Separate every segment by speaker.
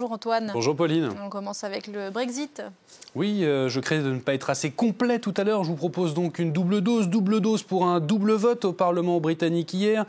Speaker 1: Bonjour Antoine.
Speaker 2: Bonjour Pauline.
Speaker 1: On commence avec le Brexit.
Speaker 2: Oui, je crains de ne pas être assez complet tout à l'heure. Je vous propose donc une double dose pour un double vote au Parlement britannique hier,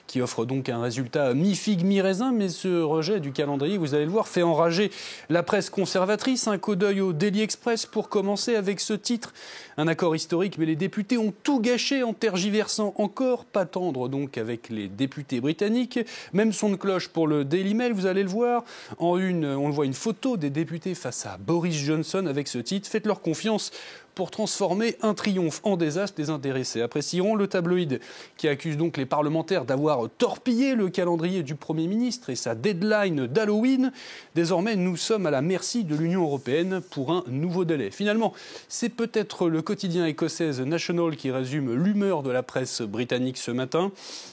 Speaker 2: qui offre donc un résultat mi-figue, mi-raisin, mais ce rejet du calendrier, vous allez le voir, fait enrager la presse conservatrice. Un coup d'œil au Daily Express pour commencer avec ce titre. Un accord historique, mais les députés ont tout gâché en tergiversant encore. Pas tendre donc avec les députés britanniques. Même son de cloche pour le Daily Mail, vous allez le voir. En une, on le voit, une photo des députés face à Boris Johnson avec ce titre. Faites-leur confiance pour transformer un triomphe en désastre. Les intéressés apprécieront. Le tabloïd qui accuse donc les parlementaires d'avoir torpillé le calendrier du Premier ministre et sa deadline d'Halloween. Désormais, nous sommes à la merci de l'Union européenne pour un nouveau délai. Finalement, c'est peut-être le quotidien écossais The National qui résume l'humeur de la presse britannique ce matin.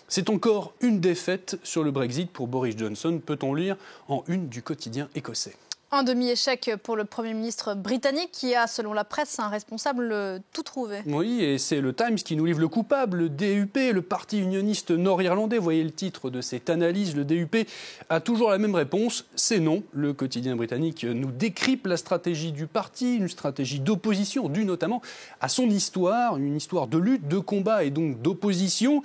Speaker 2: C'est encore une défaite sur le Brexit pour Boris Johnson, peut-on lire en une du quotidien écossais.
Speaker 1: Un demi-échec pour le Premier ministre britannique qui a, selon la presse, un responsable tout trouvé.
Speaker 2: Oui, et c'est le Times qui nous livre le coupable, le DUP, le parti unioniste nord-irlandais. Vous voyez le titre de cette analyse, le DUP a toujours la même réponse, c'est non. Le quotidien britannique nous décrypte la stratégie du parti, une stratégie d'opposition due notamment à son histoire, une histoire de lutte, de combat et donc d'opposition.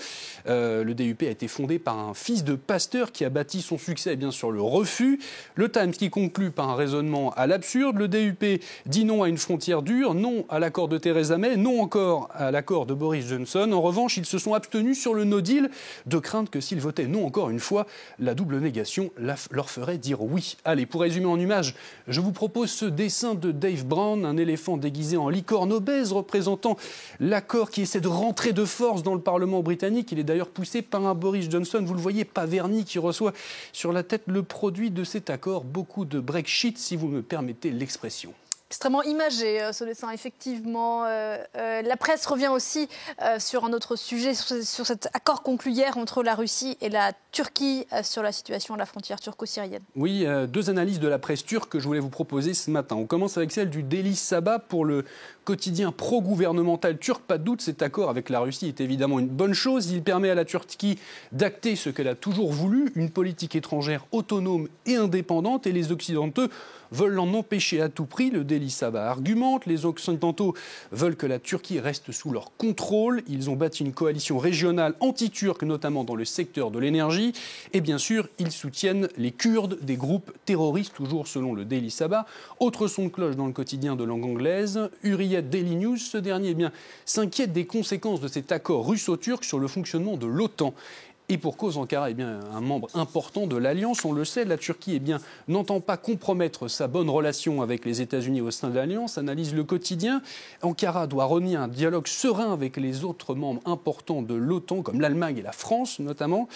Speaker 2: Le DUP a été fondé par un fils de pasteur qui a bâti son succès bien sur le refus. Le Times qui conclut par un raisonnement à l'absurde. Le DUP dit non à une frontière dure, non à l'accord de Theresa May, non encore à l'accord de Boris Johnson. En revanche, ils se sont abstenus sur le no deal, de crainte que s'ils votaient non encore une fois, la double négation leur ferait dire oui. Allez, pour résumer en images, je vous propose ce dessin de Dave Brown, un éléphant déguisé en licorne obèse représentant l'accord qui essaie de rentrer de force dans le Parlement britannique. Il est d'ailleurs poussé par un Boris Johnson, vous le voyez, pas verni, qui reçoit sur la tête le produit de cet accord, beaucoup de Brexit, si vous me permettez l'expression.
Speaker 1: Extrêmement imagé ce dessin, effectivement. La presse revient aussi sur un autre sujet, sur cet accord conclu hier entre la Russie et la Turquie sur la situation à la frontière turco-syrienne.
Speaker 2: Oui, deux analyses de la presse turque que je voulais vous proposer ce matin. On commence avec celle du Daily Sabah pour le quotidien pro-gouvernemental turc. Pas de doute, cet accord avec la Russie est évidemment une bonne chose. Il permet à la Turquie d'acter ce qu'elle a toujours voulu, une politique étrangère autonome et indépendante, et les Occidentaux veulent l'en empêcher à tout prix. Le Daily Sabah argumente, les Occidentaux veulent que la Turquie reste sous leur contrôle. Ils ont bâti une coalition régionale anti-turque, notamment dans le secteur de l'énergie. Et bien sûr, ils soutiennent les Kurdes, des groupes terroristes, toujours selon le Daily Sabah. Autre son de cloche dans le quotidien de langue anglaise, Hurriyet Daily News, ce dernier s'inquiète des conséquences de cet accord russo-turc sur le fonctionnement de l'OTAN. Et pour cause, Ankara est bien un membre important de l'Alliance. On le sait, la Turquie n'entend pas compromettre sa bonne relation avec les États-Unis au sein de l'Alliance, analyse le quotidien. Ankara doit renier un dialogue serein avec les autres membres importants de l'OTAN, comme l'Allemagne et la France notamment.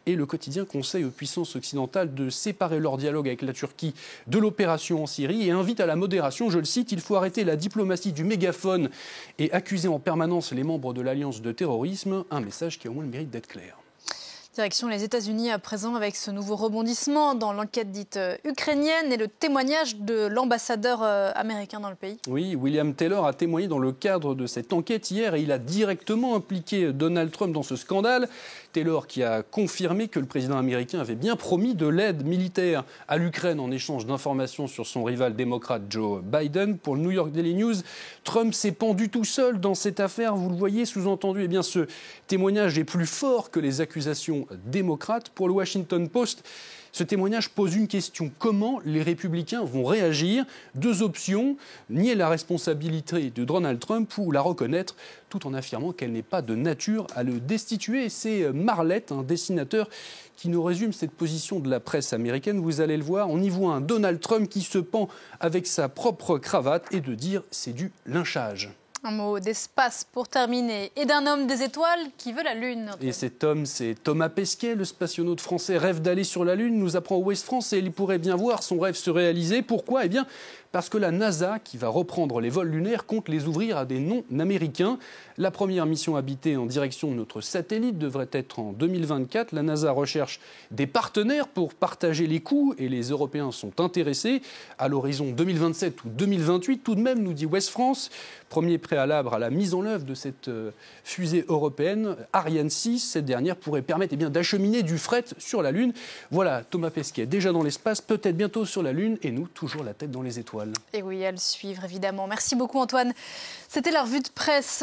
Speaker 2: Et le quotidien conseille aux puissances occidentales de séparer leur dialogue avec la Turquie de l'opération en Syrie et invite à la modération. Je le cite, il faut arrêter la diplomatie du mégaphone et accuser en permanence les membres de l'Alliance de terrorisme. Un message qui a au moins le mérite d'être clair.
Speaker 1: Direction les États-Unis à présent avec ce nouveau rebondissement dans l'enquête dite ukrainienne et le témoignage de l'ambassadeur américain dans le pays.
Speaker 2: Oui, William Taylor a témoigné dans le cadre de cette enquête hier et il a directement impliqué Donald Trump dans ce scandale. Taylor qui a confirmé que le président américain avait bien promis de l'aide militaire à l'Ukraine en échange d'informations sur son rival démocrate Joe Biden. Pour le New York Daily News, Trump s'est pendu tout seul dans cette affaire. Vous le voyez, sous-entendu, eh bien, ce témoignage est plus fort que les accusations démocrates. Pour le Washington Post, ce témoignage pose une question. Comment les républicains vont réagir? Deux options, nier la responsabilité de Donald Trump ou la reconnaître, tout en affirmant qu'elle n'est pas de nature à le destituer. Et c'est Marlette, un dessinateur, qui nous résume cette position de la presse américaine. Vous allez le voir, on y voit un Donald Trump qui se pend avec sa propre cravate et de dire c'est du lynchage.
Speaker 1: Un mot d'espace pour terminer, et d'un homme des étoiles qui veut la Lune.
Speaker 2: Et cet homme, c'est Thomas Pesquet, le spationaute français, rêve d'aller sur la Lune, nous apprend Ouest France, et il pourrait bien voir son rêve se réaliser. Pourquoi ? Eh bien, parce que la NASA, qui va reprendre les vols lunaires, compte les ouvrir à des non-américains. La première mission habitée en direction de notre satellite devrait être en 2024. La NASA recherche des partenaires pour partager les coûts et les Européens sont intéressés. À l'horizon 2027 ou 2028, tout de même, nous dit Ouest France. Premier préalable à la mise en œuvre de cette fusée européenne Ariane 6. Cette dernière pourrait permettre d'acheminer du fret sur la Lune. Voilà, Thomas Pesquet, déjà dans l'espace, peut-être bientôt sur la Lune, et nous, toujours la tête dans les étoiles.
Speaker 1: Et oui, à le suivre, évidemment. Merci beaucoup, Antoine. C'était la revue de presse.